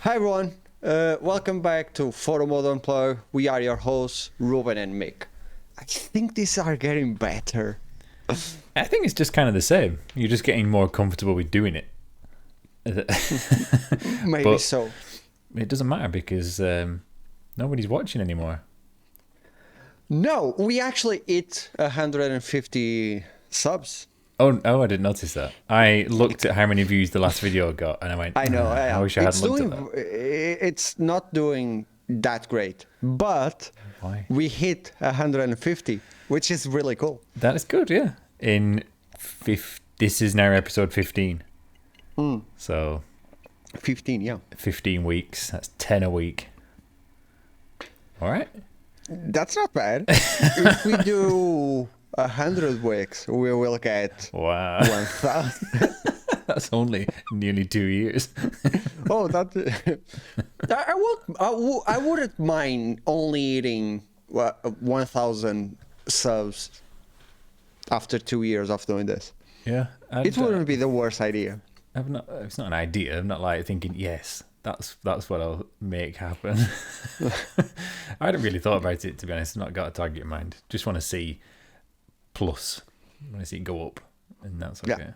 Hi everyone, welcome back to Photomode Unplugged. We are your hosts, Ruben and Mick. I think these are getting better. I think it's just kind of the same. You're just getting more comfortable with doing it. Maybe But so. it doesn't matter because nobody's watching anymore. No, we actually hit 150 subs. Oh, I didn't notice that. I looked at how many views the last video got, and I went, I know, I wish I it's hadn't looked at that. it's not doing that great, but Why? we hit 150, which is really cool. That is good, yeah. This is now episode 15. So 15, yeah. 15 weeks. That's 10 a week. All right. That's not bad. If we do 100 weeks, we will get Wow. 1,000. That's only nearly 2 years. Oh, I wouldn't mind only eating 1,000 subs after 2 years of doing this. Yeah. It wouldn't be the worst idea. It's not an idea. I'm not like thinking, yes, that's what I'll make happen. I hadn't really thought about it, to be honest. I've not got a target in mind. Just want to see plus. I want to see it go up, and that's okay. Yeah.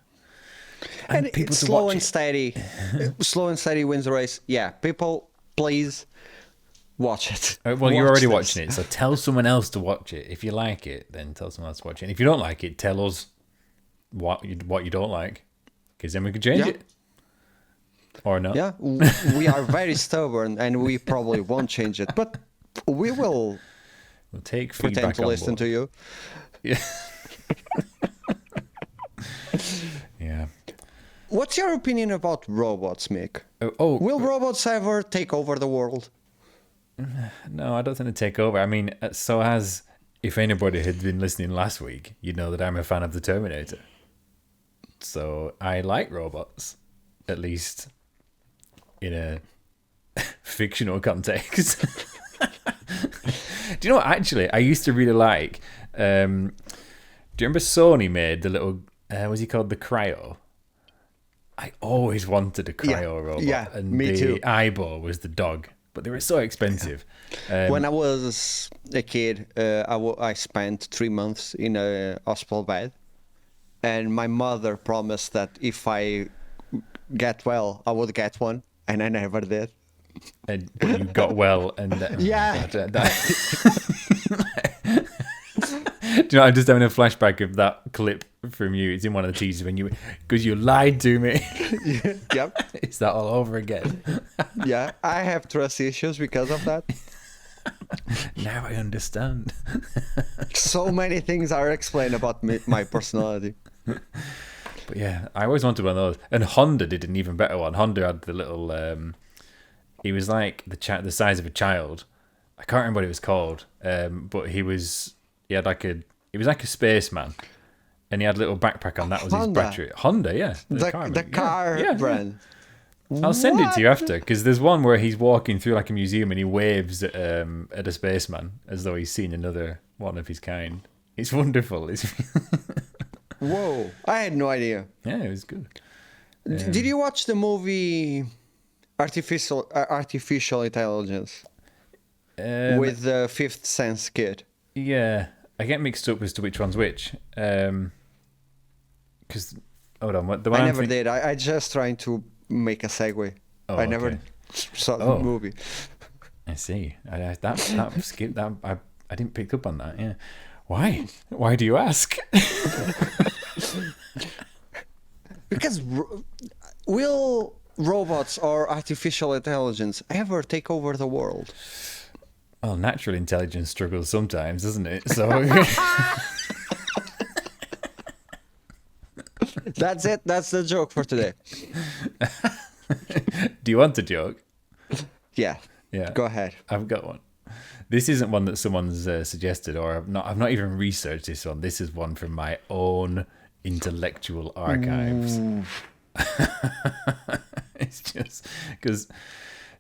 And And people it's to slow watch and it. steady. Slow and steady wins the race. Yeah, people, please watch it. Well, you're already Watch watching it, so tell someone else to watch it. If you like it, then tell someone else to watch it. And if you don't like it, tell us what you don't like, because then we can change Yeah. it. Or not. Yeah, we are very stubborn and we probably won't change it, but we will We'll take pretend feedback to on listen board. to you. Yeah. Yeah. What's your opinion about robots, Mick? Will robots ever take over the world? No, I don't think they take over. I mean, so as if anybody had been listening last week, you'd know that I'm a fan of the Terminator. So I like robots, at least in a fictional context. Do you know what? Actually, I used to really like. Do you remember Sony made the little? Was he called the Cryo? I always wanted a Cryo robot. yeah, and me the too. eyeball was the dog, but they were so expensive. When I was a kid, I spent 3 months in a hospital bed, and my mother promised that if I get well, I would get one, and I never did. And but you got well, and Yeah. Do you know? I'm just having a flashback of that clip from you. It's in one of the teasers when because you lied to me. Yep. It's that all over again. Yeah, I have trust issues because of that. Now I understand. So many things are explained about my personality. But yeah, I always wanted one of those. And Honda did an even better one. Honda had the little. He was like the size of a child. I can't remember what it was called. But he was like a spaceman, and he had a little backpack on. That was Honda. his battery. Honda, yeah, The maker. car Yeah. brand. I'll send it to you after, because there's one where he's walking through like a museum and he waves at a spaceman as though he's seen another one of his kind. It's wonderful. Whoa, I had no idea. Yeah, it was good. Did you watch the movie Artificial Intelligence with the Fifth Sense kid? Yeah, I get mixed up as to which one's which. Because hold on, the one I I'm never did. I just trying to make a segue. Oh, I never okay. saw the Oh. movie. I see. That skip that I didn't pick up on that. Yeah, why? Why do you ask? Because will robots or artificial intelligence ever take over the world? Well, natural intelligence struggles sometimes, doesn't it? So That's it. That's the joke for today. do you want a joke? Yeah. Yeah. Go ahead. I've got one. This isn't one that someone's suggested, or I've not even researched this one. This is one from my own intellectual archives. It's just because.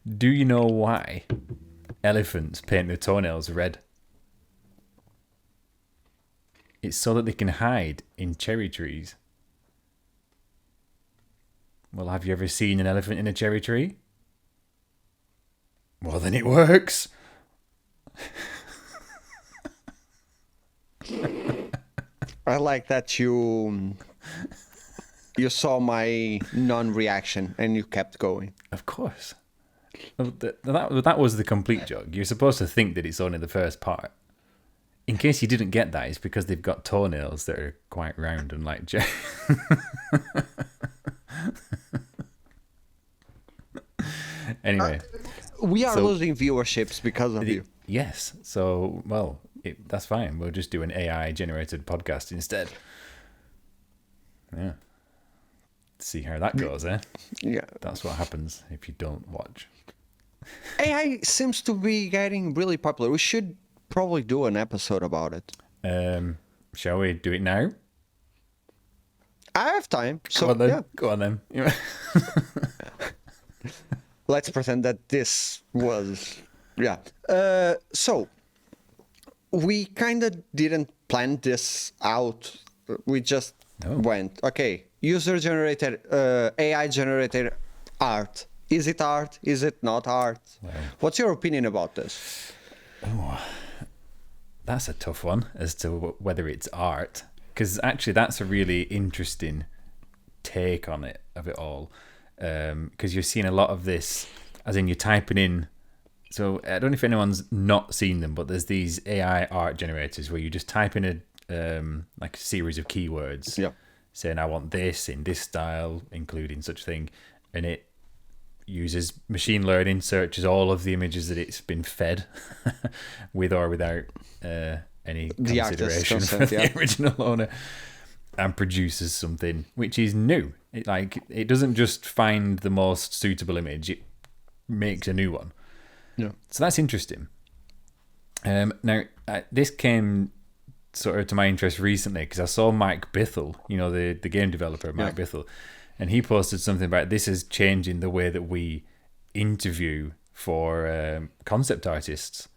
Do you know why elephants paint their toenails red? It's so that they can hide in cherry trees. Well, have you ever seen an elephant in a cherry tree? Well, then it works. I like that you saw my non-reaction and you kept going. Of course. Well, that was the complete joke. You're supposed to think that it's only the first part. In case you didn't get that, it's because they've got toenails that are quite round and like Anyway. We are losing viewerships because of you. Yes. So, well, that's fine. We'll just do an AI-generated podcast instead. Yeah. See how that goes, eh? Yeah. That's what happens if you don't watch. AI seems to be getting really popular. We should probably do an episode about it. Shall we do it now? I have time. So, Go on then. yeah. Go on then. Let's pretend that this was... Yeah. So, we kind of didn't plan this out. We just went, okay, user-generated, AI-generated art. Is it art? Is it not art? Wow. What's your opinion about this? Oh, that's a tough one as to whether it's art. Because actually that's a really interesting take on it, of it all. Because you're seeing a lot of this, as in you're typing in. So I don't know if anyone's not seen them, but there's these AI art generators where you just type in like a series of keywords, saying I want this in this style, including such thing, and it uses machine learning, searches all of the images that it's been fed with or without any consideration for the original owner, and produces something which is new. It doesn't just find the most suitable image, it makes a new one. Yeah. So that's interesting. Now, this came sort of to my interest recently because I saw Mike Bithell, the game developer, Mike Bithell, and he posted something about this is changing the way that we interview for concept artists,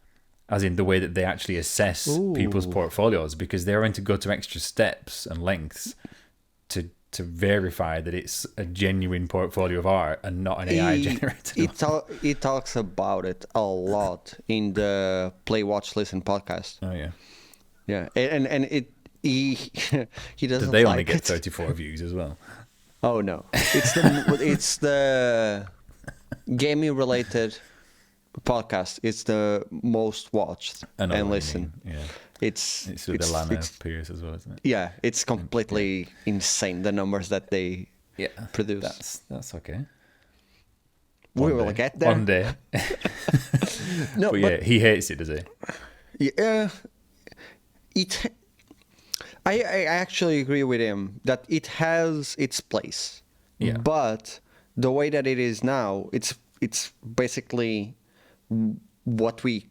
as in the way that they actually assess people's portfolios, because they're going to go to extra steps and lengths to verify that it's a genuine portfolio of art and not an AI generated. He talks about it a lot in the Play, Watch, Listen podcast. Oh yeah, yeah, and he doesn't. Did they like only get it. 34 views as well? Oh no, it's the gaming related podcast. It's the most watched and listened. Yeah. It's with Alana Pierce as well, isn't it? Yeah, it's completely insane, the numbers that they produce. That's okay. We will get there. One day. No, but he hates it, does he? Yeah. I actually agree with him that it has its place. Yeah. But the way that it is now, it's basically what we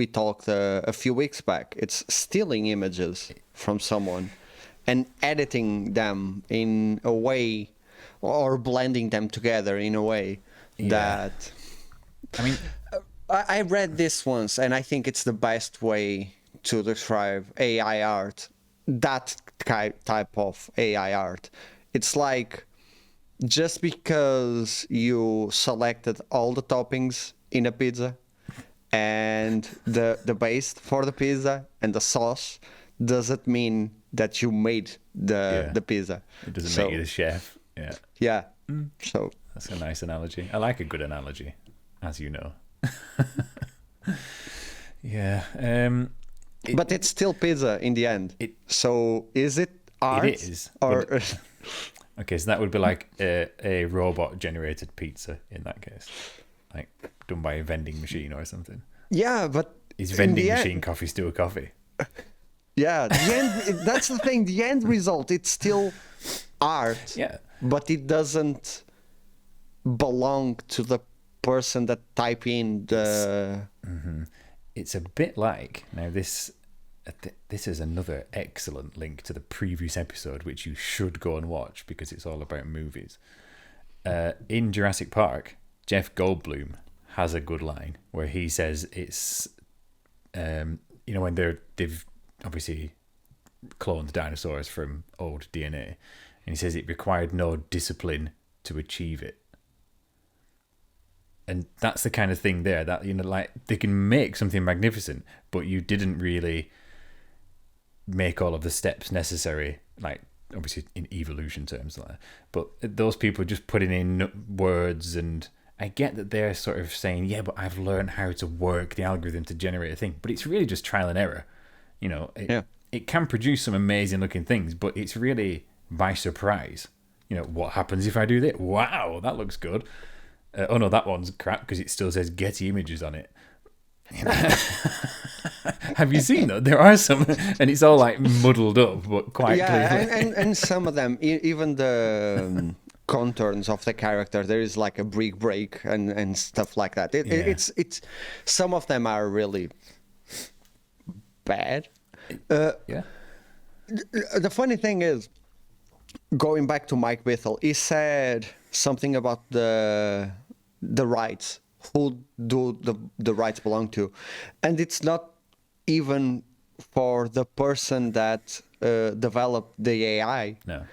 talked a few weeks back. It's stealing images from someone and editing them in a way, or blending them together in a way that... I mean, I read this once, and I think it's the best way to describe AI art, that type of AI art. It's like, just because you selected all the toppings in a pizza and the base for the pizza and the sauce doesn't mean that you made the pizza. It doesn't make you the chef. Yeah. Yeah. So that's a nice analogy. I like a good analogy, as you know. Yeah. But it's still pizza in the end. So is it art? It is. Or okay, so that would be like a robot-generated pizza in that case, like done by a vending machine or something. Yeah, but is vending machine coffee still a coffee? Yeah, the end. That's the thing. The end result, it's still art. Yeah, but it doesn't belong to the person that type in the. It's a bit like, now this is another excellent link to the previous episode, which you should go and watch because it's all about movies. In Jurassic Park, Jeff Goldblum has a good line where he says it's, when they've obviously cloned dinosaurs from old DNA, and he says it required no discipline to achieve it. And that's the kind of thing there that, like, they can make something magnificent, but you didn't really make all of the steps necessary, like, obviously in evolution terms, like that. But those people just putting in words, and I get that they're sort of saying, yeah, but I've learned how to work the algorithm to generate a thing. But it's really just trial and error. It can produce some amazing looking things, but it's really by surprise. What happens if I do this? Wow, that looks good. Oh no, that one's crap because it still says Getty Images on it. Have you seen that? There are some, and it's all like muddled up, but quite clearly. and some of them, even the contours of the character, there is like a brick break and stuff like that. It's some of them are really bad. Yeah. The funny thing is, going back to Mike Bithell, he said something about the rights. Who do the rights belong to? And it's not even for the person that developed the AI. No.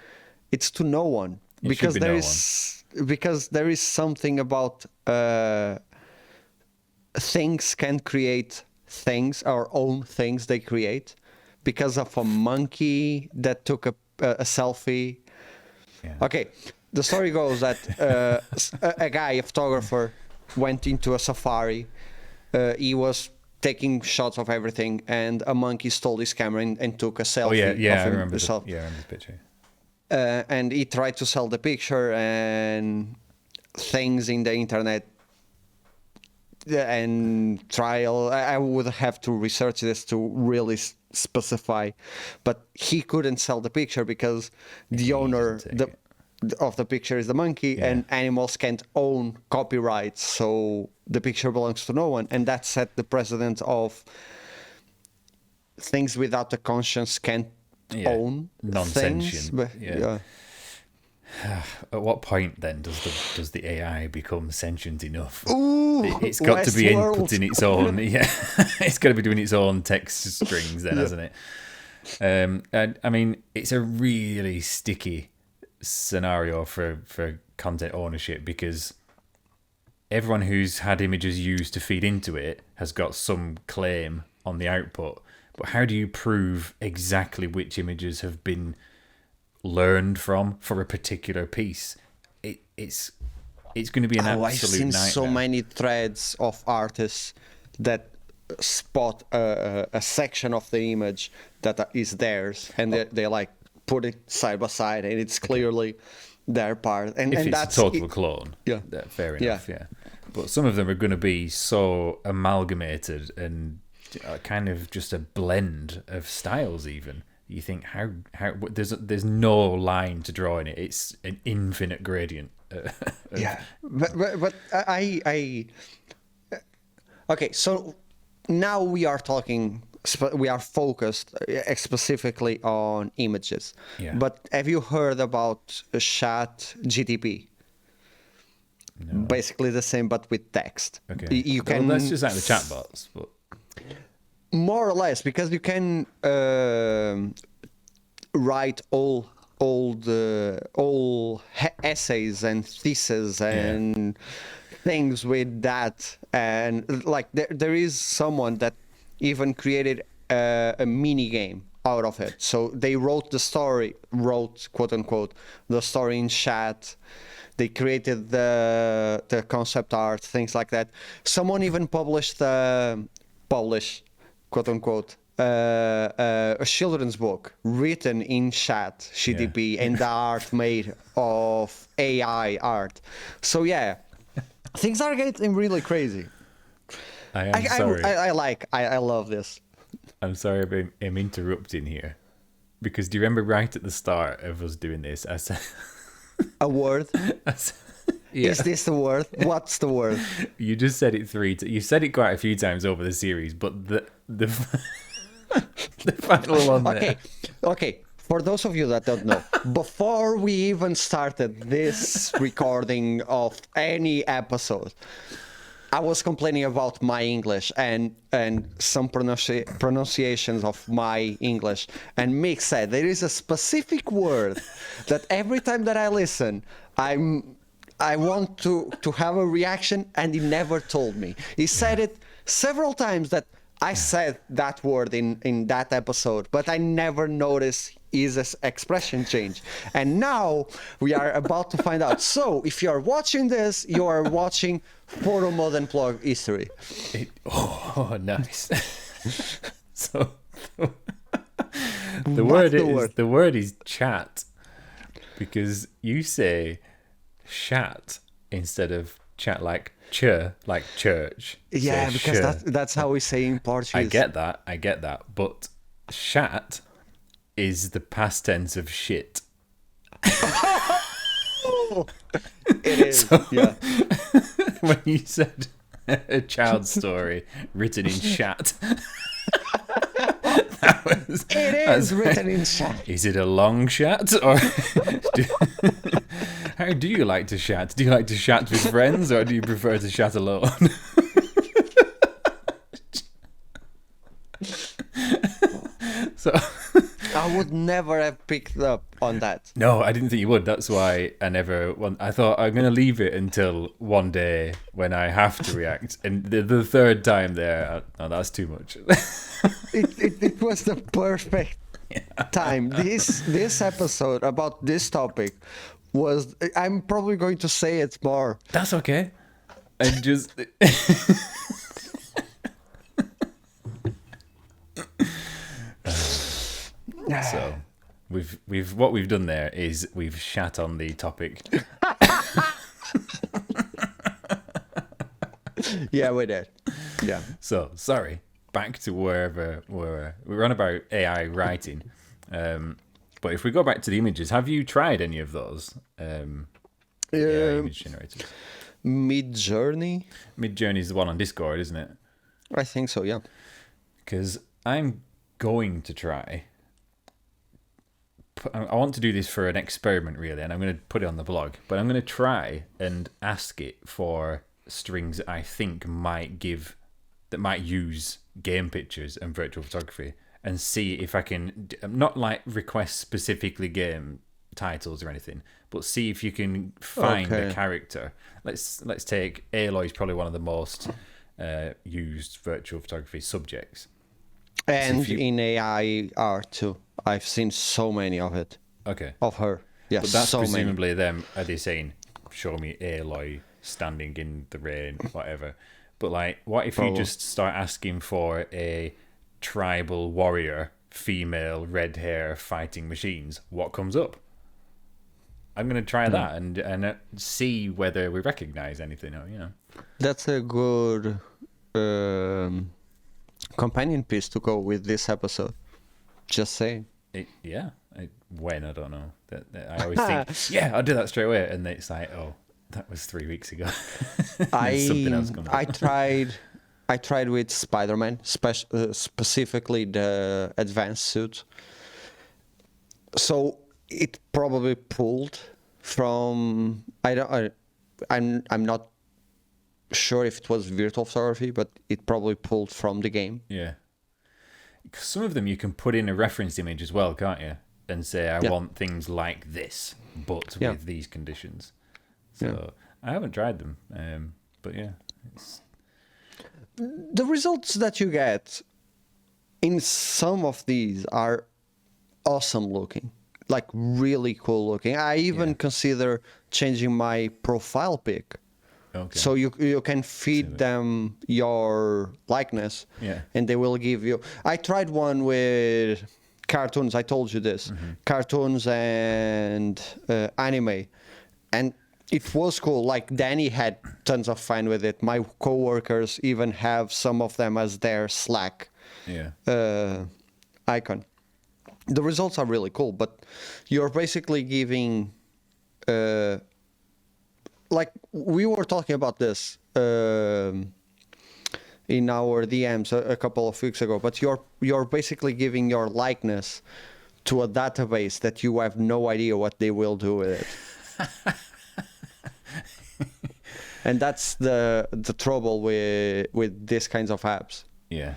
It's to no one. Because there is something about things can create things, our own things they create, because of a monkey that took a selfie. Yeah. Okay, the story goes that a guy, a photographer, went into a safari. He was taking shots of everything, and a monkey stole his camera and took a selfie. Oh yeah, of I him, remember. himself. I remember the picture. And he tried to sell the picture, and things in the internet and trial. I would have to research this to really specify, but he couldn't sell the picture because the owner of the picture is the monkey, and animals can't own copyrights, so the picture belongs to no one, and that set the precedent of things without a conscience can't own non-sentient. Things. At what point then does the AI become sentient enough? Ooh, it's got to be inputting its own. It's got to be doing its own text strings then, hasn't it? And I mean, it's a really sticky scenario for content ownership, because everyone who's had images used to feed into it has got some claim on the output. But how do you prove exactly which images have been learned from for a particular piece? It's going to be an absolute I've seen nightmare. so many threads of artists that spot a section of the image that is theirs, and they like put it side by side, and it's clearly their part. And if it's that's a total clone, yeah, fair enough. Yeah, but some of them are going to be so amalgamated and kind of just a blend of styles. Even you think how there's no line to draw in it. It's an infinite gradient. But I okay. So now we are talking. We are focused specifically on images. Yeah. But have you heard about Chat-gate? No. Basically the same, but with text. Okay. You can. Well, that's just like the chatbots, but More or less, because you can write all essays and theses and things with that, and like there is someone that even created a mini game out of it. So they wrote quote unquote the story in Chat. They created the concept art, things like that. Someone even published quote unquote a children's book written in Chat-gate and the art made of AI art. So things are getting really crazy. I love this. I'm sorry I'm interrupting here, because do you remember right at the start of us doing this, I said a word? Is this the word? What's the word? You just said it you said it quite a few times over the series, but the the final one there. Okay. For those of you that don't know, before we even started this recording of any episode, I was complaining about my English and some pronunciations of my English. And Mick said there is a specific word that every time that I listen, I want to have a reaction, and he never told me. He said it several times that I said that word in that episode, but I never noticed his expression change. And now we are about to find out. So if you are watching this, you are watching Photomode Unplugged history. Oh, nice. So the word is chat, because you say shat instead of chat, like like church. Yeah, Say because sh. that's how we say in Portuguese. I get that. But shat is the past tense of shit. It is, yeah. When you said a child's story written in shat, It is written in chat. Is it a long chat, or how do you like to chat? Do you like to chat with friends, or do you prefer to chat alone? So I would never have picked up on that. no, I didn't think you would. That's why I thought I'm going to leave it until one day when I have to react. And the third time there, oh, that's too much. It was the perfect time. This episode about this topic was. I'm probably going to say it more. That's okay. I just. So, what we've done there is we've shat on the topic. Yeah, we did. Yeah. So sorry. Back to wherever we're on about AI writing. But if we go back to the images, have you tried any of those AI image generators? Midjourney. Midjourney is the one on Discord, isn't it? I think so. Yeah. Because I'm going to try. I want to do this for an experiment, really, and I'm going to put it on the blog. But I'm going to try and ask it for strings that I think might use game pictures and virtual photography, and see if I can not like request specifically game titles or anything, but see if you can find a character. Let's take Aloy is probably one of the most used virtual photography subjects. And in AI art too. I've seen so many of it. Okay. Of her. Yes. But that's so presumably them. Are they saying, show me Aloy standing in the rain, whatever? But like, what if you just start asking for a tribal warrior, female, red hair, fighting machines? What comes up? I'm going to try that and see whether we recognize anything. That's a good companion piece to go with this episode. Just saying. When I don't know. I always think, yeah, I'll do that straight away, and it's like, oh, that was 3 weeks ago. Something else comes up. I tried with Spider-Man, specifically the advanced suit. So it probably pulled from. I'm not sure if it was virtual photography, but it probably pulled from the game. Yeah. Some of them you can put in a reference image as well, can't you? And say, I want things like this, but with these conditions. So I haven't tried them, but yeah. The results that you get in some of these are awesome looking, like really cool looking. I even consider changing my profile pic. Okay. So you can feed them your likeness, and they will give you. I tried one with cartoons. I told you this, cartoons and anime, and it was cool. Like Danny had tons of fun with it. My coworkers even have some of them as their Slack icon. The results are really cool, but you're basically giving. Like we were talking about this in our DMs a couple of weeks ago, but you're basically giving your likeness to a database that you have no idea what they will do with it. And that's the trouble with these kinds of apps. Yeah.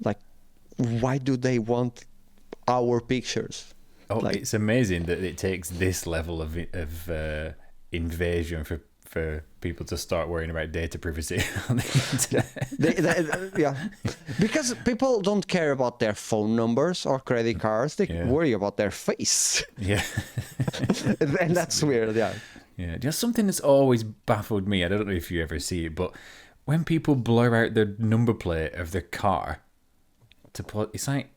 Like, why do they want our pictures? Oh, it's amazing that it takes this level of invasion for people to start worrying about data privacy on the internet. Yeah, because people don't care about their phone numbers or credit cards. They worry about their face. Yeah. And that's weird. Yeah. Yeah, just something that's always baffled me. I don't know if you ever see it, but when people blur out the number plate of their car to put, it's like,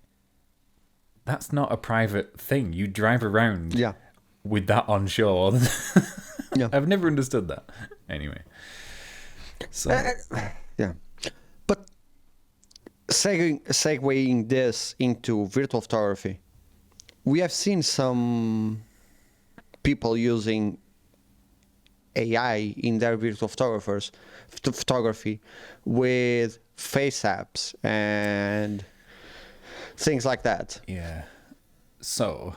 that's not a private thing. You drive around with that on show. Yeah. I've never understood that. Anyway. So Yeah. But segueing this into virtual photography, we have seen some people using AI in their virtual photography with face apps and things like that. Yeah. So,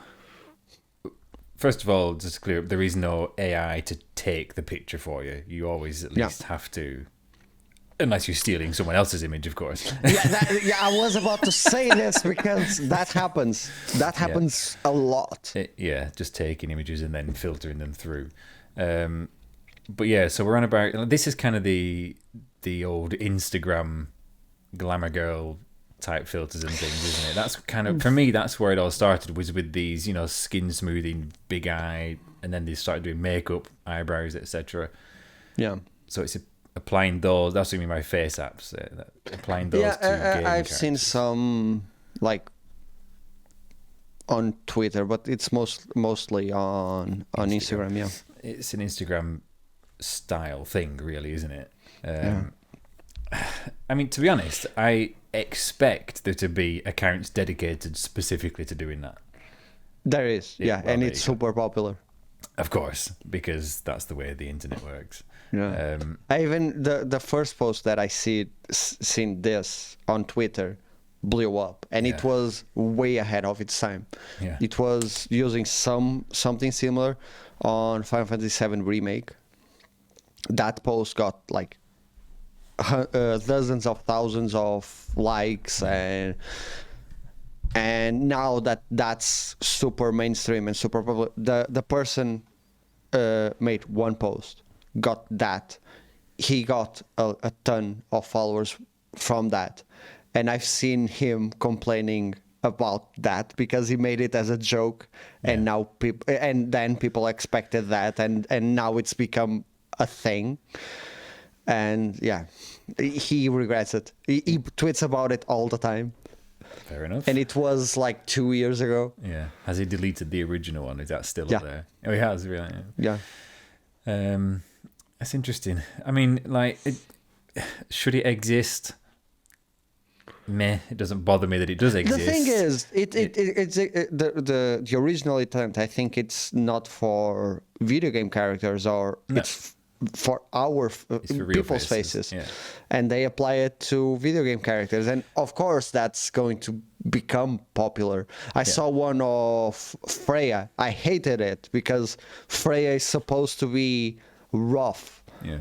first of all, just to clear up, there is no AI to take the picture for you. You always at least have to, unless you're stealing someone else's image, of course. I was about to say this because that happens. That happens a lot. Just taking images and then filtering them through. But yeah, so we're on about, this is kind of the old Instagram glamour girl type filters and things, isn't it? That's kind of, for me, that's where it all started, was with these, skin smoothing, big eye, and then they started doing makeup, eyebrows, etc. Yeah. So it's applying those, that's going to be my face apps, applying those to game I've seen some, like, on Twitter, but it's mostly on Instagram, yeah. It's an Instagram style thing, really, isn't it? I mean, to be honest, I expect there to be accounts dedicated specifically to doing that. There is, and it's super popular. Of course, because that's the way the internet works. Yeah. I even the first post that I seen this on Twitter blew up, and it was way ahead of its time. Yeah. It was using something similar on Final Fantasy VII Remake. That post got like dozens of thousands of likes, and now that's super mainstream and super popular. The person made one post, got that. He got a ton of followers from that, and I've seen him complaining about that because he made it as a joke, and now then people expected that, and now it's become a thing. And he regrets it. He tweets about it all the time. Fair enough. And it was like 2 years ago. Yeah. Has he deleted the original one? Is that still up there? Oh, he has, really. Yeah. That's interesting. I mean, like, should it exist? Meh. It doesn't bother me that it does exist. The thing is, the original intent, I think it's not for video game characters, or it's for our people's faces. Yeah. And they apply it to video game characters, and of course that's going to become popular. I saw one of Freya. I hated it because Freya is supposed to be rough. Yeah.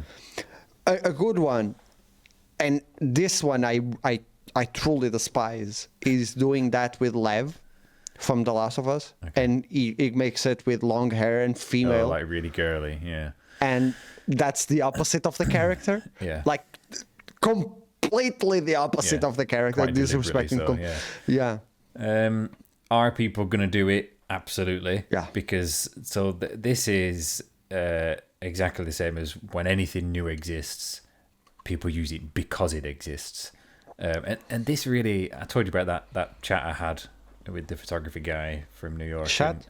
A good one, and this one I truly despise, is doing that with Lev from The Last of Us. Okay. And he makes it with long hair and female. Oh, like really girly, yeah. And that's the opposite of the character. Yeah. Like completely the opposite of the character. Quite disrespecting. So, are people going to do it? Absolutely. Yeah. Because this is exactly the same as when anything new exists, people use it because it exists. And this really, I told you about that chat I had with the photography guy from New York. Shat?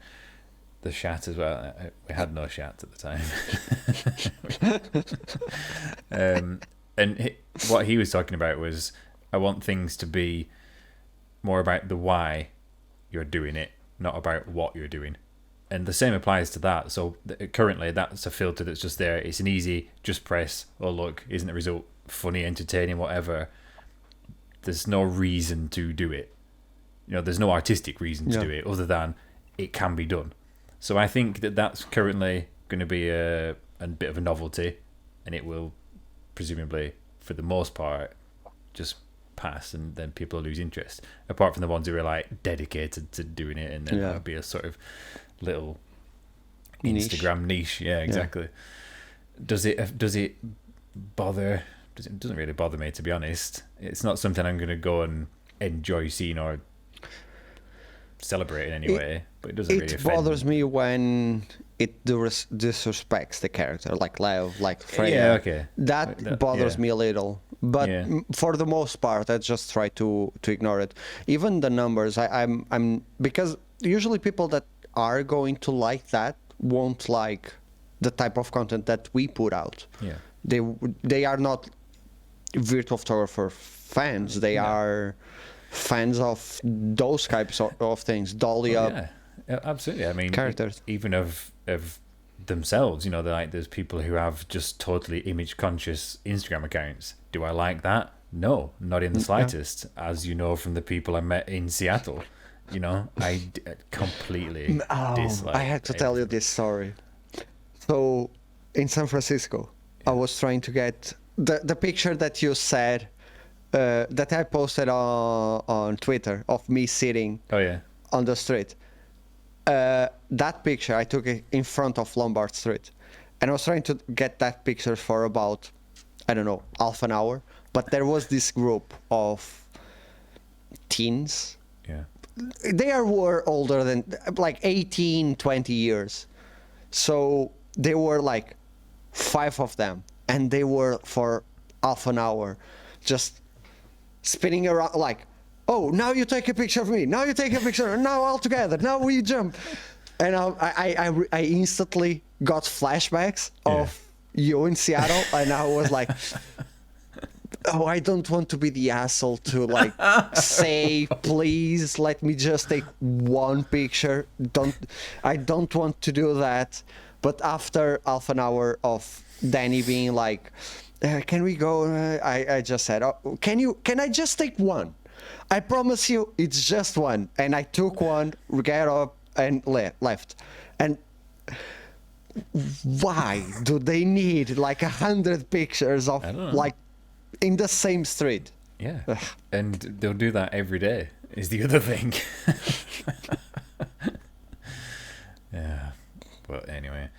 The Shat as well. We had no Shat at the time. What he was talking about was, I want things to be more about the why you're doing it, not about what you're doing. And the same applies to that. So currently that's a filter that's just there. It's an easy, just press, oh look, isn't the result funny, entertaining, whatever. There's no reason to do it. There's no artistic reason to do it other than it can be done. So I think that's currently going to be a bit of a novelty, and it will presumably, for the most part, just pass, and then people lose interest. Apart from the ones who are like dedicated to doing it, and then that'll be a sort of little Instagram niche. Yeah, exactly. Does it bother? It doesn't really bother me, to be honest. It's not something I'm going to go and enjoy seeing or celebrate in any way. But it doesn't really It offend. bothers me when it disrespects the character, like Lev, like Freya. Yeah, okay. That bothers me a little. But for the most part, I just try to ignore it. Even the numbers, I'm because usually people that are going to like that won't like the type of content that we put out. Yeah. They are not virtual photographer fans. They are fans of those types of things. Dolly up. Yeah, absolutely. I mean, characters. Even of themselves, there's people who have just totally image conscious Instagram accounts. Do I like that? No, not in the slightest. As you know from the people I met in Seattle, I completely dislike. I have to tell you this story. So in San Francisco, I was trying to get the picture that you said that I posted on Twitter of me sitting on the street. That picture I took it in front of Lombard Street, and I was trying to get that picture for about, I don't know, half an hour. But there was this group of teens. Yeah. They were older than like 18, 20 years. So there were like 5 of them, and they were for half an hour just spinning around like, oh, now you take a picture of me. Now you take a picture. Now all together. Now we jump. And I instantly got flashbacks of you in Seattle, and I was like, oh, I don't want to be the asshole to like say, please let me just take one picture. I don't want to do that. But after half an hour of Danny being like, can we go? I just said, oh, can I just take one? I promise you, it's just one. And I took one, got up, and left. And why do they need like 100 pictures of like in the same street? Yeah, and they'll do that every day. Is the other thing. Yeah, but anyway,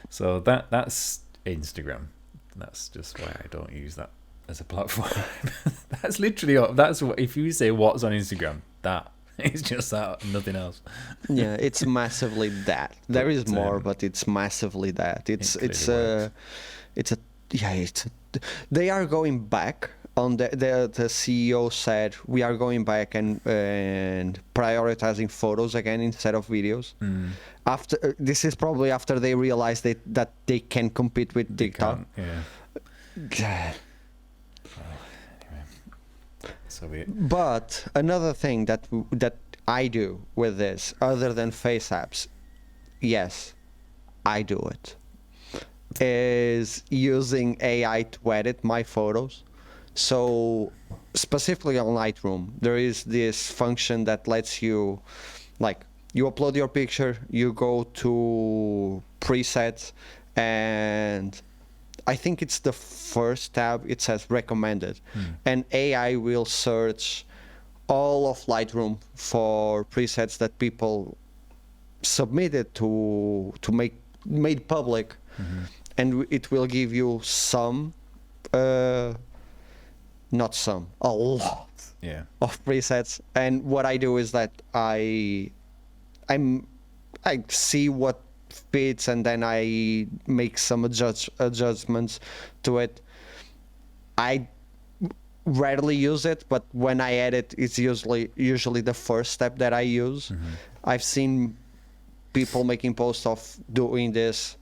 so that's Instagram. That's just why I don't use that as a platform. That's literally what if you say what's on Instagram, that it's just that, nothing else. Yeah, it's massively that. There is more, but it's massively that. They are going back on the CEO said we are going back and prioritizing photos again instead of videos. After this is probably after they realized that they can compete with TikTok. But another thing that I do with this, other than face apps, yes, I do it, is using AI to edit my photos. So specifically on Lightroom, there is this function that lets you, like, you upload your picture, you go to presets, and I think it's the first tab, it says recommended. And AI will search all of Lightroom for presets that people submitted to make made public. And it will give you some, not some, a lot of presets. And what I do is that I see what fits, and then I make some adjustments to it. I rarely use it, but when I edit, it's usually the first step that I use. I've seen people making posts of doing this,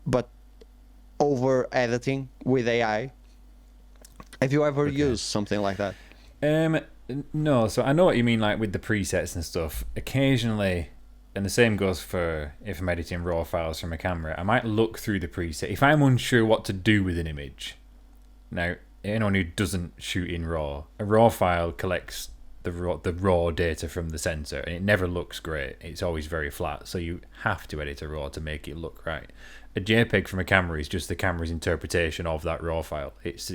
but over editing with AI. Have you ever used something like that? No, so I know what you mean, like with the presets and stuff. Occasionally, and the same goes for if I'm editing raw files from a camera, I might look through the preset. If I'm unsure what to do with an image, now, anyone who doesn't shoot in RAW, a RAW file collects the raw data from the sensor, and it never looks great. It's always very flat, so you have to edit a RAW to make it look right. A JPEG from a camera is just the camera's interpretation of that RAW file. It's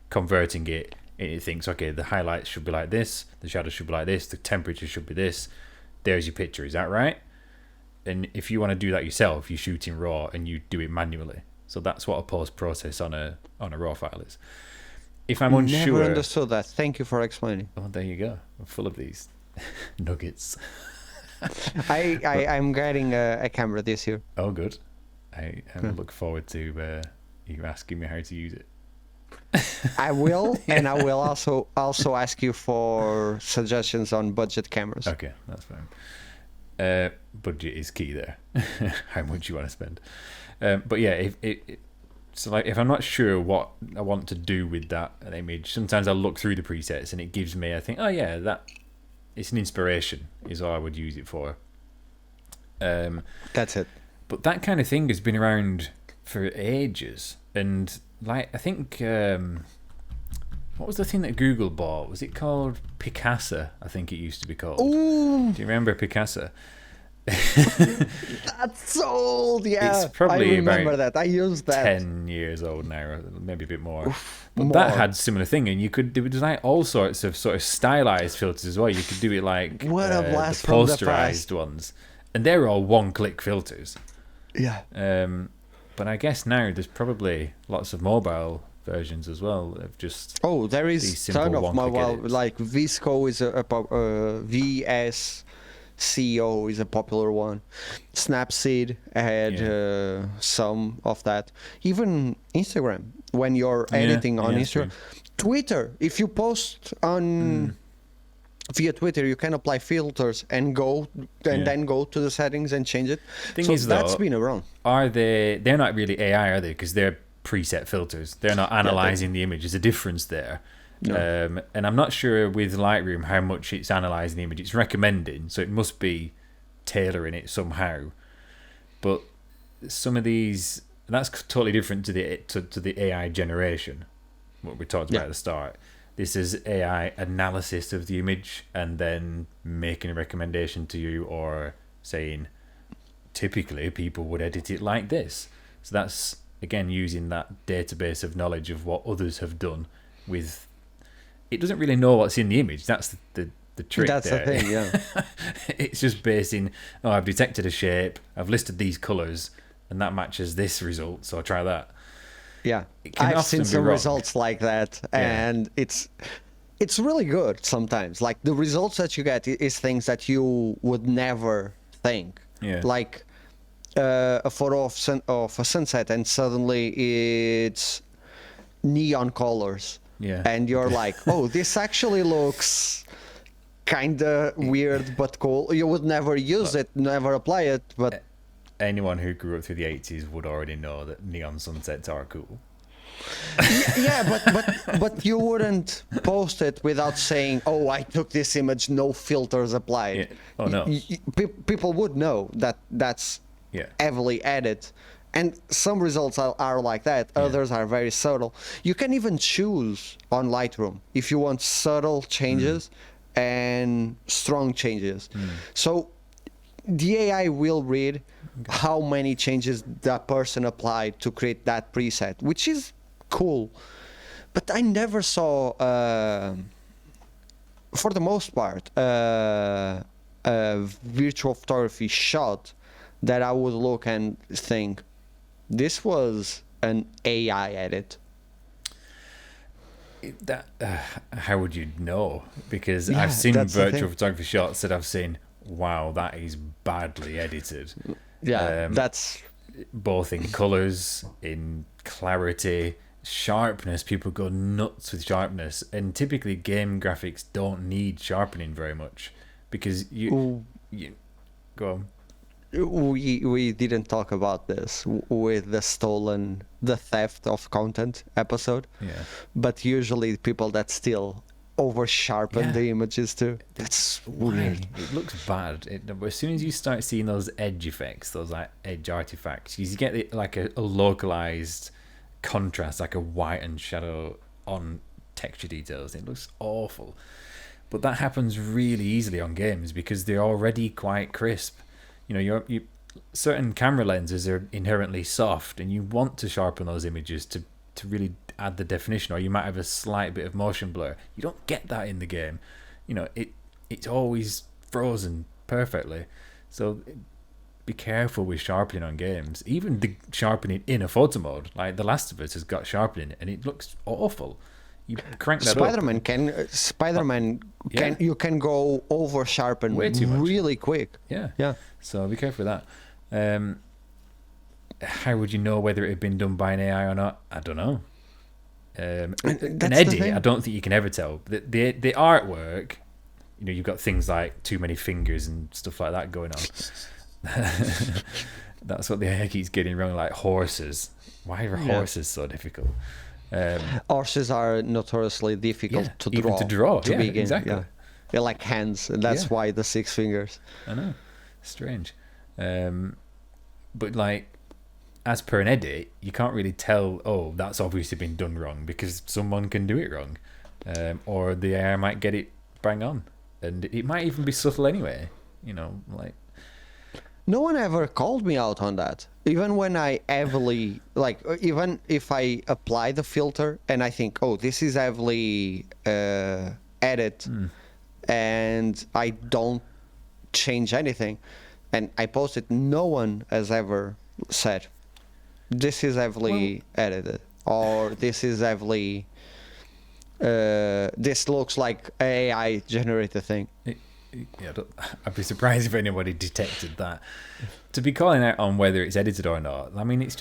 converting it. It thinks, okay, the highlights should be like this, the shadows should be like this, the temperature should be this. There's your picture. Is that right? And if you want to do that yourself, you shoot in RAW and you do it manually. So that's what a post process on a RAW file is. If I'm unsure, Never understood that. Thank you for explaining. oh, there you go. I'm full of these nuggets. I'm getting a camera this year. Oh, good. I look forward to you asking me how to use it. I will, and I will also ask you for suggestions on budget cameras. Okay, that's fine. Budget is key there. How much you want to spend. But yeah, so like if I'm not sure what I want to do with that image, sometimes I'll look through the presets and it gives me, I think, oh yeah, that it's an inspiration is all I would use it for. That's it. But that kind of thing has been around for ages, and like I think what was the thing that Google bought? Was it called Picasa? I think it used to be called. Ooh, Do you remember Picasa? that's old. Yeah, It's probably I remember about that. I used that. 10 years old now, or maybe a bit more. But more. that had similar thing, and there was like all sorts of sort of stylized filters as well. You could do it like What a the blast from the posterized past. ones, and they're all one-click filters. Yeah. But I guess now there's probably lots of mobile versions as well of just Oh, there these is simple ton of one-click mobile, edits. like VSCO is VSCO is a popular one. Snapseed had some of that. Even Instagram, when you're editing on that's Instagram. Twitter, if you post on via Twitter, you can apply filters and then go to the settings and change it. Thing So is, that's though, been around. they're not really AI, are they? Because they're preset filters. They're not analyzing the image. There's a difference there. No. And I'm not sure with Lightroom how much it's analysing the image. It's recommending, so it must be tailoring it somehow. But some of these, that's totally different to the AI generation, what we talked about at the start. This is AI analysis of the image and then making a recommendation to you, or saying, typically people would edit it like this. So that's, again, using that database of knowledge of what others have done with... It doesn't really know what's in the image. That's the trick. That's there. the thing, yeah. It's just basing, I've detected a shape, I've listed these colours, and that matches this result, so I'll try that. Yeah, It can I've often seen be some wrong. results like that, and it's really good sometimes. Like the results that you get is things that you would never think. Yeah. Like a photo of a sunset, and suddenly it's neon colors. Yeah. And you're like, oh, this actually looks kind of weird but cool. You would never use it, never apply it, but Anyone who grew up through the 80s would already know that neon sunsets are cool. yeah, but you wouldn't post it without saying, "Oh, I took this image, no filters applied." Yeah. Oh, no. People would know that that's Yeah. heavily edited, and some results are like that. Others are very subtle. You can even choose on Lightroom if you want subtle changes and strong changes. So the AI will read how many changes that person applied to create that preset, which is cool. But I never saw, for the most part, a virtual photography shot that I would look and think, this was an AI edit. How would you know? Because Yeah, I've seen that's the virtual thing. photography shots that I've seen, wow, that is badly edited. Yeah, that's... Both in colours, in clarity, sharpness. People go nuts with sharpness, and typically game graphics don't need sharpening very much because you go on. We didn't talk about this with the theft of content episode. Yeah. But usually people that still over sharpen the images too. That's weird. It looks bad. As soon as you start seeing those edge effects, those like edge artifacts, you get like a localized contrast, like a white and shadow on texture details. It looks awful. But that happens really easily on games because they're already quite crisp. You know, certain camera lenses are inherently soft, and you want to sharpen those images to really add the definition, or you might have a slight bit of motion blur. You don't get that in the game. You know, it's always frozen perfectly. So be careful with sharpening on games. Even the sharpening in a photo mode, like The Last of Us has got sharpening and it looks awful. You crank that Spider-Man up. can you can go over sharpen Way too much. really quick. Yeah. So be careful with that. How would you know whether it had been done by an AI or not? I don't know. An edit, I don't think you can ever tell. The artwork, you've got things like too many fingers and stuff like that going on. That's what the AI keeps getting wrong, like horses. Why are horses so difficult? Horses are notoriously difficult to draw. Even to draw, to begin. exactly. Yeah. They're like hands, and that's why the 6 fingers. I know, strange. But like, as per an edit, you can't really tell, oh, that's obviously been done wrong, because someone can do it wrong. Or the AI might get it bang on. And it might even be subtle anyway. Like... No one ever called me out on that. Even when I heavily, even if I apply the filter and I think, oh, this is heavily edit, and I don't change anything, and I post it, no one has ever said, this is heavily edited, or this is heavily, this looks like AI generated thing. I'd be surprised if anybody detected that. To be calling out on whether it's edited or not, I mean, it's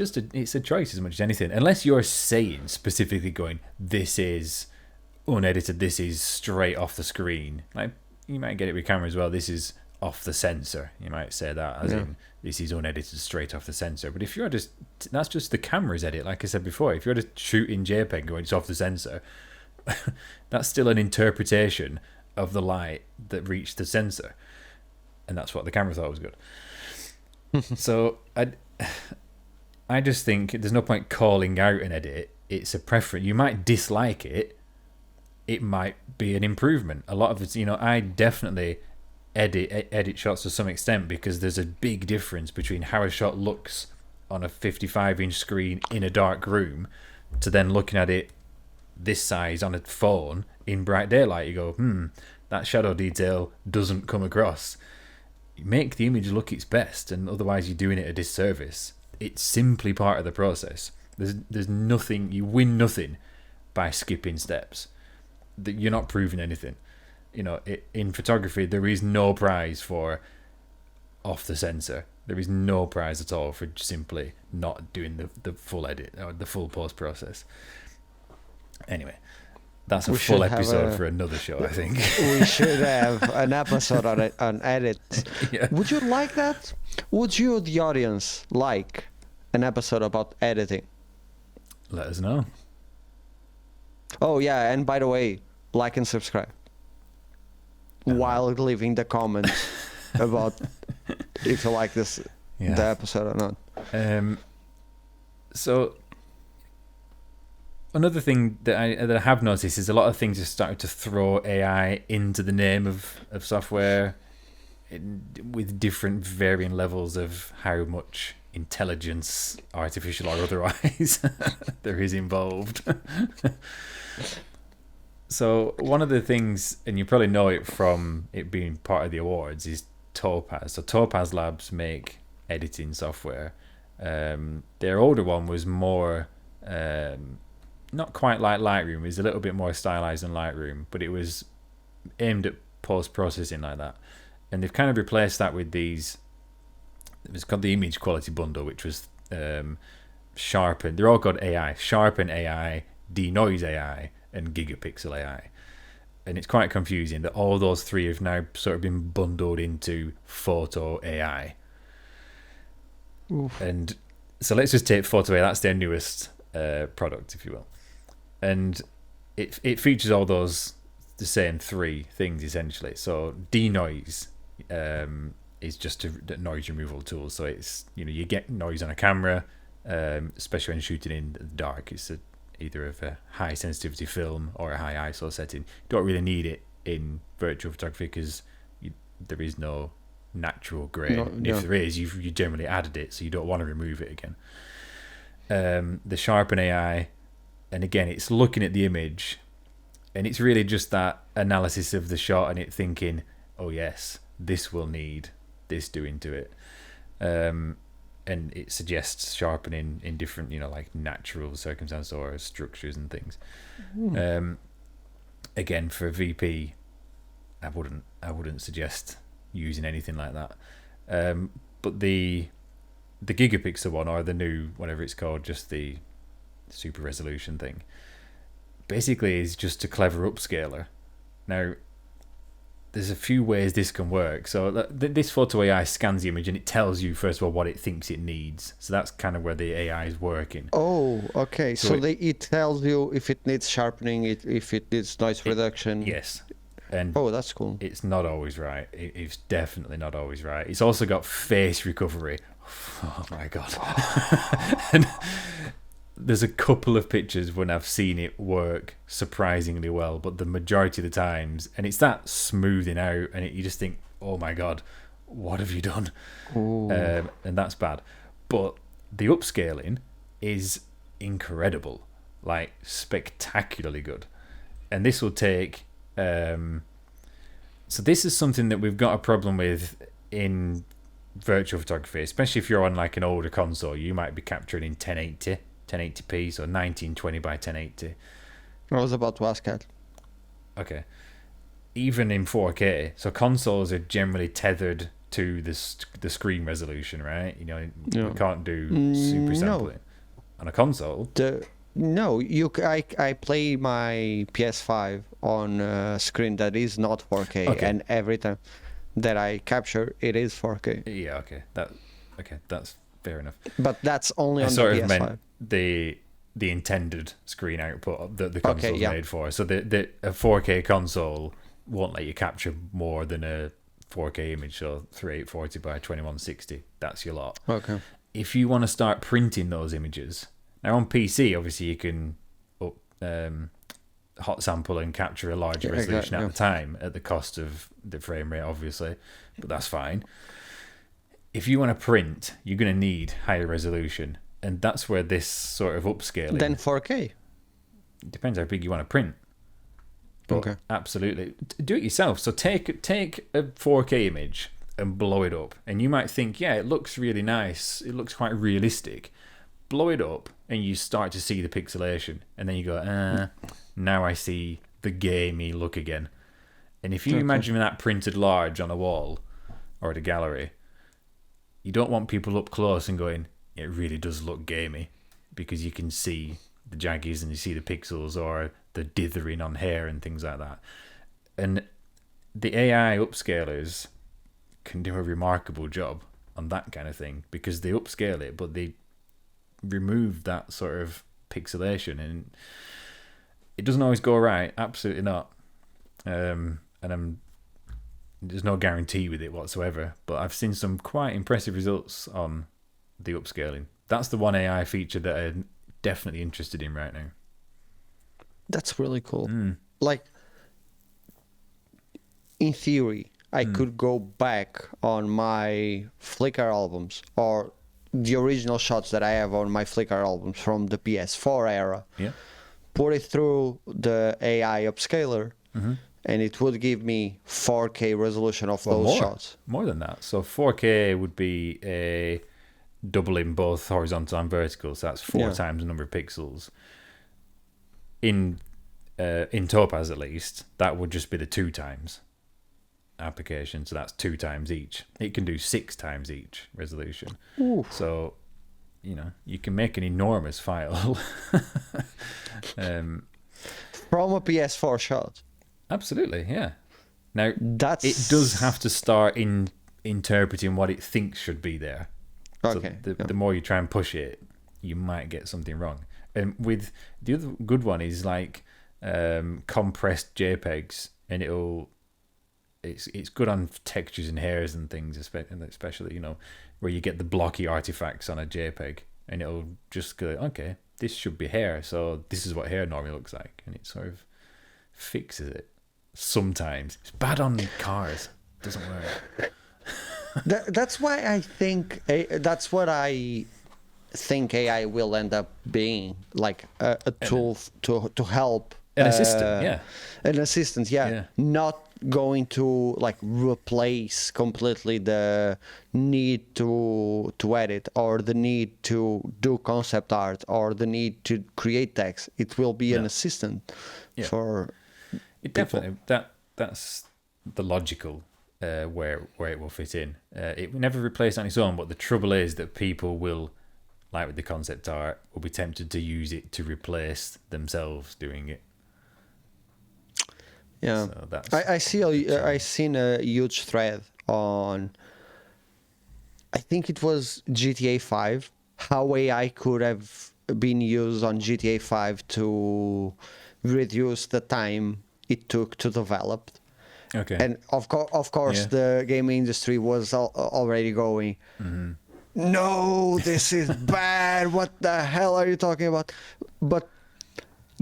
a choice as much as anything. Unless you're saying specifically, going, this is unedited, this is straight off the screen. Like, you might get it with camera as well. This is off the sensor. You might say that as in, this is unedited, straight off the sensor. But if you're that's just the camera's edit. Like I said before, if you're just shooting JPEG going, it's off the sensor, that's still an interpretation of the light that reached the sensor, and that's what the camera thought was good. So I just think there's no point calling out an edit. It's a preference. You might dislike it. It might be an improvement. A lot of it's, I definitely edit shots to some extent, because there's a big difference between how a shot looks on a 55-inch screen in a dark room to then looking at it this size on a phone in bright daylight. You go, that shadow detail doesn't come across. You make the image look its best, and otherwise you're doing it a disservice. It's simply part of the process. There's nothing, you win nothing by skipping steps. You're not proving anything. In photography, there is no prize for off the sensor. There is no prize at all for simply not doing the full edit or the full post process. Anyway, that's a full episode for another show, I think. We should have an episode on edit. Yeah. Would you like that? Would you, the audience, like an episode about editing? Let us know. Oh, yeah, and by the way, like and subscribe. While leaving the comments about if you like the episode or not. So... Another thing that I have noticed is a lot of things have started to throw AI into the name of software, with different varying levels of how much intelligence, artificial or otherwise, there is involved. So one of the things, and you probably know it from it being part of the awards, is Topaz. So Topaz Labs make editing software. Their older one was more... not quite like Lightroom. It was a little bit more stylized than Lightroom, but it was aimed at post-processing like that. And they've kind of replaced that with these... It was called the Image Quality Bundle, which was Sharpen. They're all called AI. Sharpen AI, Denoise AI, and Gigapixel AI. And it's quite confusing that all those three have now sort of been bundled into Photo AI. Oof. And so let's just take Photo AI. That's their newest product, if you will. And it features all those, the same three things essentially. So denoise is just a noise removal tool. So it's, you get noise on a camera, especially when shooting in the dark. It's either of a high sensitivity film or a high ISO setting. You don't really need it in virtual photography because there is no natural grain. If there is, you generally added it, so you don't want to remove it again. The Sharpen AI, and again, it's looking at the image, and it's really just that analysis of the shot and it thinking, oh yes, this will need this doing to it. and it suggests sharpening in different, like natural circumstances or structures and things. Again, for a VP, I wouldn't suggest using anything like that. But the gigapixel one, or the new whatever it's called, just the super resolution thing, basically is just a clever upscaler. Now, there's a few ways this can work. So this photo AI scans the image and it tells you, first of all, what it thinks it needs. So that's kind of where the AI is working. Oh, okay. So it tells you if it needs sharpening, if it needs noise reduction. Yes. And that's cool. It's not always right. It's definitely not always right. It's also got face recovery. Oh my God. And there's a couple of pictures when I've seen it work surprisingly well, but the majority of the times, and it's that smoothing out, and you just think, oh my God, what have you done? And that's bad. But the upscaling is incredible, like spectacularly good. And this will take... so this is something that we've got a problem with in virtual photography, especially if you're on like an older console. You might be capturing in 1080p, so 1920 by 1080. I was about to ask that. Okay. Even in 4K, so consoles are generally tethered to the screen resolution, right? You can't do super sampling on a console. I play my PS5 on a screen that is not 4K, and every time that I capture, it is 4K. Yeah, okay, that's fair enough. But that's only on the PS5. Meant the intended screen output that the console's made for. So a 4K console won't let you capture more than a 4K image, so 3840 by 2160. That's your lot. Okay. If you want to start printing those images, now on PC, obviously you can hot sample and capture a larger resolution at the time at the cost of the frame rate, obviously, but that's fine. If you want to print, you're going to need higher resolution, and that's where this sort of upscaling... Then 4K? It depends how big you want to print. But absolutely. Do it yourself. So take a 4K image and blow it up, and you might think, yeah, it looks really nice. It looks quite realistic. Blow it up, and you start to see the pixelation, and then you go, now I see the gamey look again. And if you imagine that printed large on a wall or at a gallery, you don't want people up close and going, it really does look gamey, because you can see the jaggies and you see the pixels or the dithering on hair and things like that. And the AI upscalers can do a remarkable job on that kind of thing, because they upscale it, but they remove that sort of pixelation, and it doesn't always go right. Absolutely not. There's no guarantee with it whatsoever, but I've seen some quite impressive results on the upscaling. That's the one AI feature that I'm definitely interested in right now. That's really cool. Like, in theory, I could go back on my Flickr albums, or the original shots that I have on my Flickr albums from the PS4 era, put it through the AI upscaler, and it would give me 4K resolution of those shots. More than that. So 4K would be a doubling both horizontal and vertical, so that's 4 times the number of pixels. In Topaz, at least, that would just be the 2 times application, so that's 2 times each. It can do 6 times each resolution. Ooh. So, you can make an enormous file. From a PS4 shot. Absolutely, yeah. Now, it does have to start interpreting what it thinks should be there. Okay. So the more you try and push it, you might get something wrong. And with the other good one is like compressed JPEGs, and it's good on textures and hairs and things, especially where you get the blocky artifacts on a JPEG, and it'll just go, okay, this should be hair, so this is what hair normally looks like, and it sort of fixes it. Sometimes it's bad on cars, it doesn't work. That's why I think that's what I think AI will end up being, like a tool to help an assistant, an assistant, not going to like replace completely the need to edit, or the need to do concept art, or the need to create text. It will be an assistant for it. Definitely that's the logical where it will fit in. It will never replace on its own, but the trouble is that people will, like with the concept art, will be tempted to use it to replace themselves doing it. Yeah, so that's I seen a huge thread on, I think it was GTA 5, how AI could have been used on GTA 5 to reduce the time it took to develop. okay. And of course, the game industry was already going, no, this is bad. What the hell are you talking about? But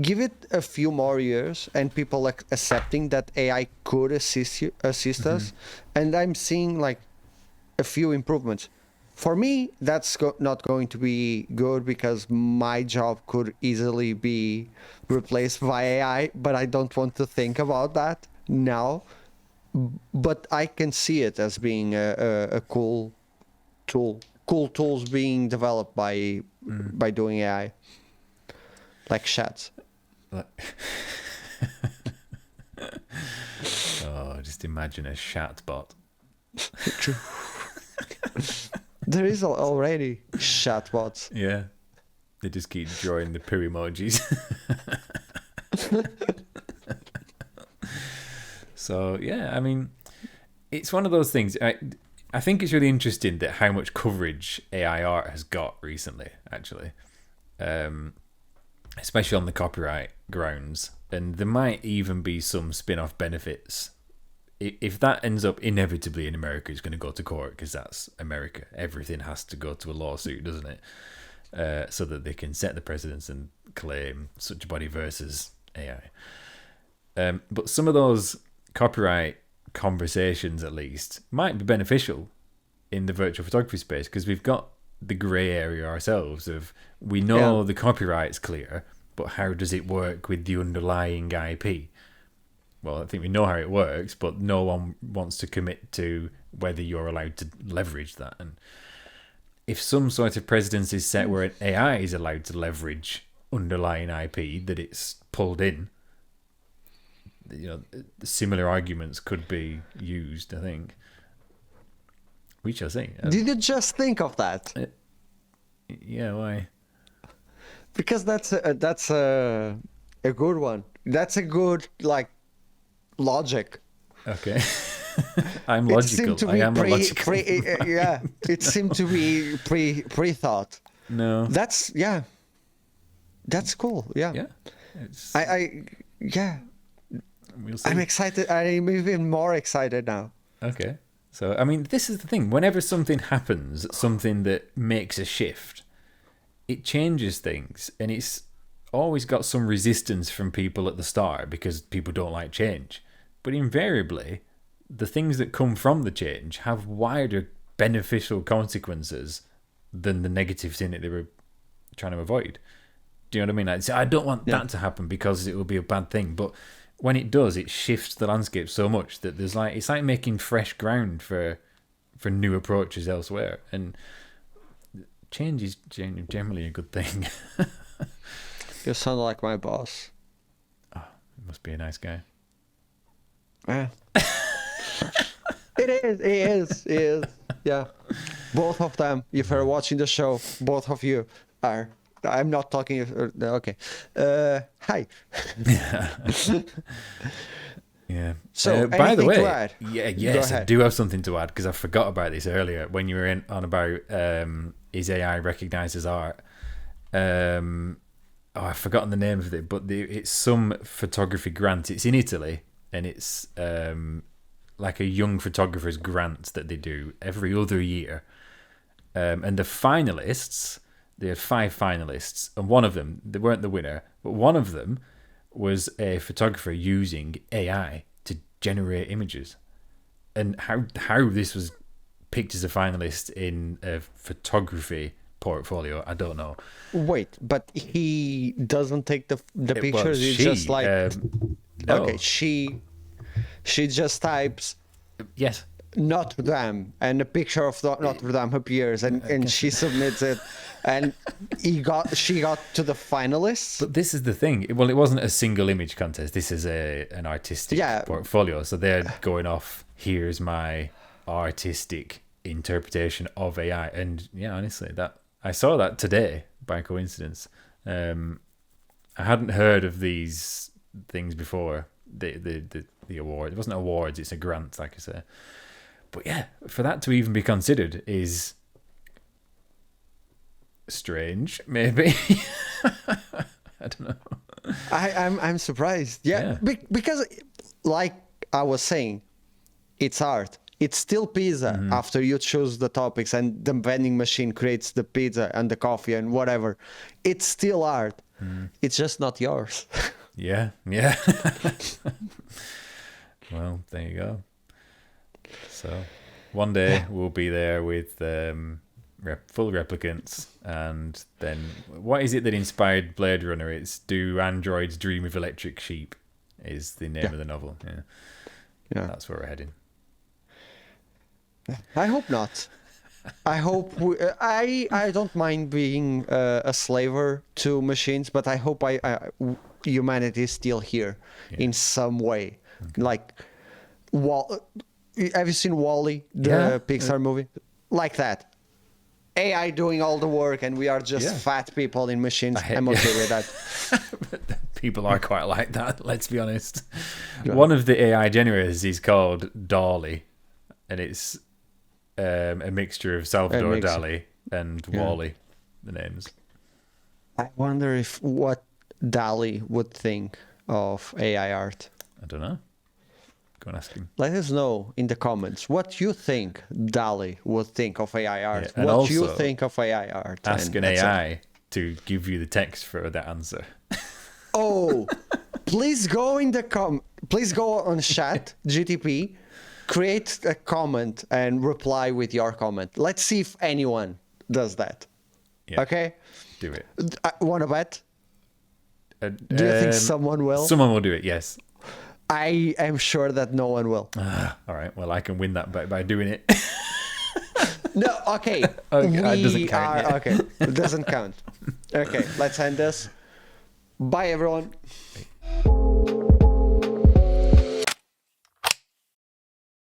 give it a few more years and people like accepting that AI could assist us, and I'm seeing like a few improvements. For me, that's not going to be good, because my job could easily be replaced by AI, but I don't want to think about that now. But I can see it as being a cool tool. Cool tools being developed by doing AI, like chats. Oh, just imagine a chatbot. True. There is already chatbots. Yeah, they just keep drawing the poo emojis. So yeah, I mean, it's one of those things. I think it's really interesting that how much coverage AI art has got recently, actually, especially on the copyright grounds. And there might even be some spin-off benefits. If that ends up inevitably in America, it's going to go to court, because that's America. Everything has to go to a lawsuit, doesn't it? So that they can set the precedents and claim such a body versus AI. But some of those copyright conversations, at least, might be beneficial in the virtual photography space, because we've got the grey area ourselves of, we know the copyright's clear, but how does it work with the underlying IP? Well, I think we know how it works, but no one wants to commit to whether you're allowed to leverage that. And if some sort of precedence is set where an AI is allowed to leverage underlying IP that it's pulled in, similar arguments could be used, I think. We shall see. Did you just think of that? Yeah, why? Because that's a good one. That's a good logic. Okay. I'm logical. I am a logical. Yeah, it seemed to be pre-thought. No. That's cool. Yeah. Yeah. We'll see. I'm excited. I'm even more excited now. Okay. So, I mean, this is the thing. Whenever something happens, something that makes a shift, it changes things. And it's always got some resistance from people at the start, because people don't like change. But invariably, the things that come from the change have wider beneficial consequences than the negative thing that they were trying to avoid. Do you know what I mean? Like, so I don't want that to happen because it will be a bad thing. But when it does, it shifts the landscape so much that it's like making fresh ground for new approaches elsewhere. And change is generally a good thing. You sound like my boss. Oh, he must be a nice guy. Yeah. It is. Yeah. Both of them, if you're watching the show, both of you are. I'm not talking. Okay. Hi. Yeah. So, by the way, to add? yes, I do have something to add, because I forgot about this earlier when you were on about is AI recognized as art. I've forgotten the name of it, but it's some photography grant. It's in Italy, and it's like a young photographer's grant that they do every other year. And the finalists, they had 5 finalists, and one of them, they weren't the winner, but one of them was a photographer using AI to generate images. And how this was picked as a finalist in a photography portfolio, I don't know. Wait, but he doesn't take the pictures. It's just like no. okay, she. She just types Yes. Notre Dame, and a picture of Notre Dame appears, and she submits it, and she got to the finalists. But this is the thing. Well, it wasn't a single image contest. This is an artistic portfolio. So they're going off, here's my artistic interpretation of AI. And yeah, honestly, that I saw that today by coincidence. I hadn't heard of these things before. The award. It wasn't awards, it's a grant, like I say. But yeah, for that to even be considered is strange, maybe. I don't know. I'm surprised. Yeah. Because like I was saying, it's art. It's still pizza after you choose the topics and the vending machine creates the pizza and the coffee and whatever. It's still art. It's just not yours. Yeah. Well, there you go. So one day we'll be there with full replicants, and then what is it that inspired Blade Runner? It's Do Androids Dream of Electric Sheep is the name of the novel. Yeah, that's where we're heading. I hope not. I hope I don't mind being a slaver to machines, but I hope humanity is still here in some way. Like, have you seen WALL-E, the Pixar movie? Like that. AI doing all the work, and we are just fat people in machines. I'm okay with that. People are quite like that, let's be honest. One of the AI generators is called DALL-E, and it's a mixture of Salvador Dali and WALL-E, the names. I wonder what Dali would think of AI art. I don't know. Go and ask him. Let us know in the comments what you think Dali would think of AI art. Yeah, what you think of AI art. Ask an AI to give you the text for that answer. Oh, please go please go on Chat-gate, create a comment and reply with your comment. Let's see if anyone does that. Yeah. Okay? Do it. Want to bet? Do you think someone will? Someone will do it, yes. I am sure that no one will. All right. Well, I can win that by doing it. No, okay. It doesn't count. Okay, it doesn't count. Okay, let's end this. Bye, everyone.